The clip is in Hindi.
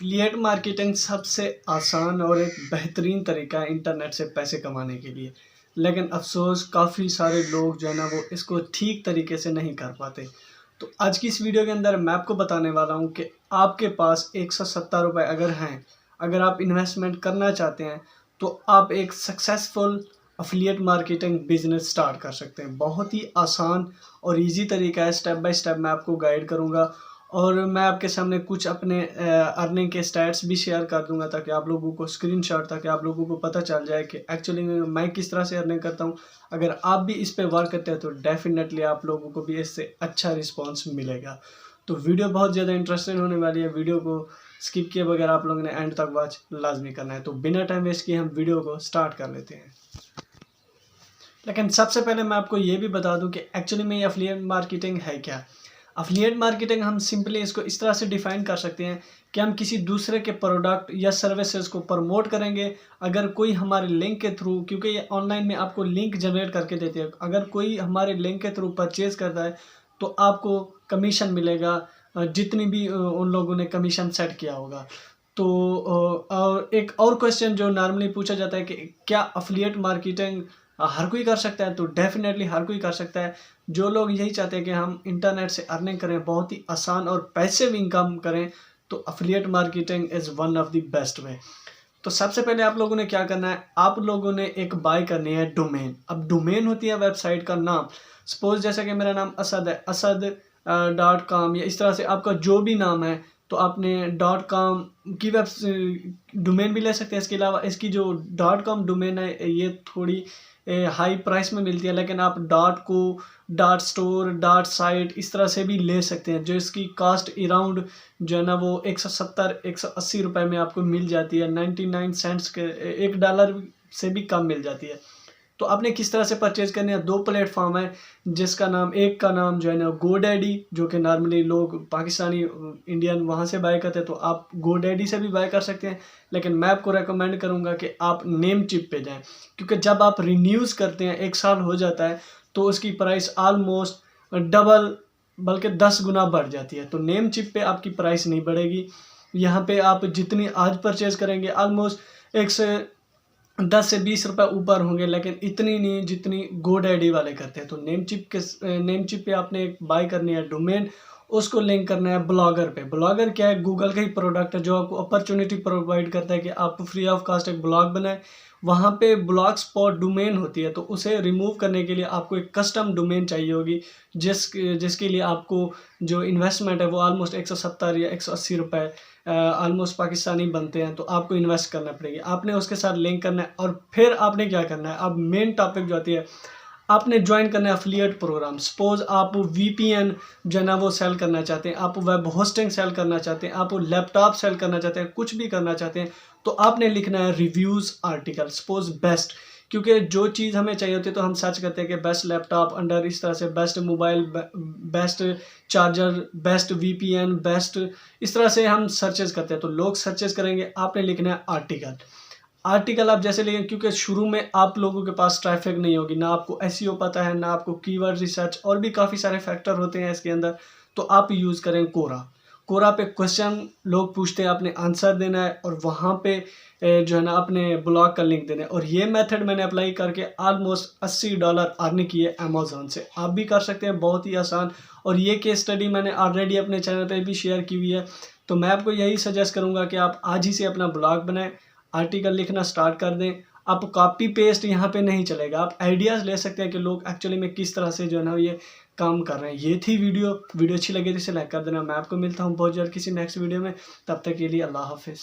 एफिलिएट मार्केटिंग सबसे आसान और एक बेहतरीन तरीका है इंटरनेट से पैसे कमाने के लिए। लेकिन अफ़सोस काफ़ी सारे लोग जो है ना वो इसको ठीक तरीके से नहीं कर पाते। तो आज की इस वीडियो के अंदर मैं आपको बताने वाला हूँ कि आपके पास ₹170 अगर हैं, अगर आप इन्वेस्टमेंट करना चाहते हैं, तो आप एक successful affiliate marketing business start कर सकते हैं। बहुत ही आसान और ईज़ी तरीका है, स्टेप बाय स्टेप मैं आपको गाइड करूँगा और मैं आपके सामने कुछ अपने अर्निंग के स्टैट्स भी शेयर कर दूंगा ताकि आप लोगों को स्क्रीनशॉट, ताकि आप लोगों को पता चल जाए कि एक्चुअली में मैं किस तरह से अर्निंग करता हूं। अगर आप भी इस पे वर्क करते हैं तो डेफिनेटली आप लोगों को भी इससे अच्छा रिस्पांस मिलेगा। तो वीडियो बहुत ज़्यादा इंटरेस्टिंग होने वाली है। वीडियो को स्किप किए बगैर आप लोगों ने एंड तक वॉच लाजमी करना है। तो बिना टाइम वेस्ट किए हम वीडियो को स्टार्ट कर लेते हैं। लेकिन सबसे पहले मैं आपको ये भी बता दूं कि एक्चुअली में एफिलिएट मार्केटिंग है क्या। एफिलिएट मार्केटिंग हम सिंपली इसको इस तरह से डिफाइन कर सकते हैं कि हम किसी दूसरे के प्रोडक्ट या सर्विसेज को प्रमोट करेंगे। अगर कोई हमारे लिंक के थ्रू, क्योंकि ये ऑनलाइन में आपको लिंक जनरेट करके देते हैं, अगर कोई हमारे लिंक के थ्रू परचेज करता है तो आपको कमीशन मिलेगा, जितनी भी उन लोगों ने कमीशन सेट किया होगा। तो और एक और क्वेश्चन जो नॉर्मली पूछा जाता है कि क्या एफिलिएट मार्केटिंग हर कोई कर सकता है, तो डेफिनेटली हर कोई कर सकता है। जो लोग यही चाहते हैं कि हम इंटरनेट से अर्निंग करें, बहुत ही आसान और पैसिव इनकम करें, तो affiliate marketing is one of the best way. तो सबसे पहले आप लोगों ने क्या करना है, आप लोगों ने एक बाय करनी है डोमेन। अब डोमेन होती है वेबसाइट का नाम। सपोज जैसे कि मेरा नाम असद है, असद.com, या इस तरह से आपका जो भी नाम है, तो आपने .com की डोमेन भी ले सकते हैं। इसके अलावा इसकी जो .com डोमेन है ये थोड़ी हाई प्राइस में मिलती है, लेकिन आप .co, .store, .site इस तरह से भी ले सकते हैं, जो इसकी कास्ट अराउंड जो है ना वो 170-180 रुपये में आपको मिल जाती है। 99 सेंट्स के, $1 से भी कम मिल जाती है। तो आपने किस तरह से परचेज करने हैं, 2 प्लेटफॉर्म है जिसका नाम, एक का नाम जो है ना GoDaddy, जो कि नॉर्मली लोग पाकिस्तानी इंडियन वहाँ से बाय करते हैं, तो आप GoDaddy से भी बाय कर सकते हैं। लेकिन मैं आपको रेकमेंड करूँगा कि आप नेमचिप पे जाएं, क्योंकि जब आप रिन्यूज़ करते हैं, 1 साल हो जाता है, तो उसकी प्राइस ऑलमोस्ट डबल बल्कि 10 गुना बढ़ जाती है। तो नेमचिप पे आपकी प्राइस नहीं बढ़ेगी। यहाँ पे आप जितनी आज परचेज करेंगे ऑलमोस्ट 10 से 20 रुपये ऊपर होंगे, लेकिन इतनी नहीं जितनी GoDaddy वाले करते हैं। तो नेमचिप पे आपने एक बाय करनी है डोमेन, उसको लिंक करना है ब्लॉगर पे। ब्लॉगर क्या है, गूगल का ही प्रोडक्ट है जो आपको अपॉर्चुनिटी प्रोवाइड करता है कि आप फ्री ऑफ कास्ट एक ब्लॉग बनाएं। वहाँ पे ब्लॉग स्पॉट डोमेन होती है, तो उसे रिमूव करने के लिए आपको एक कस्टम डोमेन चाहिए होगी, जिसके लिए आपको जो इन्वेस्टमेंट है वो ऑलमोस्ट 170 या 180 रुपये ऑलमोस्ट पाकिस्तानी बनते हैं, तो आपको इन्वेस्ट करना पड़ेगी। आपने उसके साथ लिंक करना है और फिर आपने क्या करना है, अब मेन टॉपिक जो आती है, आपने ज्वाइन करना है एफिलिएट प्रोग्राम। सपोज आप VPN जो है ना वो सेल करना चाहते हैं, आप वेब होस्टिंग सेल करना चाहते हैं, आप लैपटॉप सेल करना चाहते हैं, कुछ भी करना चाहते हैं, तो आपने लिखना है रिव्यूज़ आर्टिकल। सपोज बेस्ट, क्योंकि जो चीज़ हमें चाहिए होती है तो हम सर्च करते हैं कि बेस्ट लैपटॉप अंडर इस तरह से, best mobile, best charger, best VPN, best, इस तरह से हम सर्चेज करते हैं। तो लोग सर्चेज करेंगे, आपने लिखना है आर्टिकल आप जैसे लिखें, क्योंकि शुरू में आप लोगों के पास ट्रैफिक नहीं होगी, ना आपको SEO पता है, ना आपको कीवर्ड रिसर्च, और भी काफ़ी सारे फैक्टर होते हैं इसके अंदर। तो आप यूज़ करें कोरा पे क्वेश्चन लोग पूछते हैं, आपने आंसर देना है और वहाँ पे जो है ना अपने ब्लॉग का लिंक देना है। और ये मेथड मैंने अप्लाई करके ऑलमोस्ट $80 अर्न किए अमेज़ॉन से। आप भी कर सकते हैं, बहुत ही आसान। और ये केस स्टडी मैंने ऑलरेडी अपने चैनल पे भी शेयर की हुई है। तो मैं आपको यही सजेस्ट करूँगा कि आप आज ही से अपना ब्लॉग बनाएं, आर्टिकल लिखना स्टार्ट कर दें। आप कॉपी पेस्ट यहाँ पे नहीं चलेगा, आप आइडियाज़ ले सकते हैं कि लोग एक्चुअली में किस तरह से जो है ना ये काम कर रहे हैं। ये थी वीडियो अच्छी लगी तो इसे लाइक कर देना। मैं आपको मिलता हूँ बहुत जल्द किसी नेक्स्ट वीडियो में, तब तक के लिए अल्लाह हाफिज़।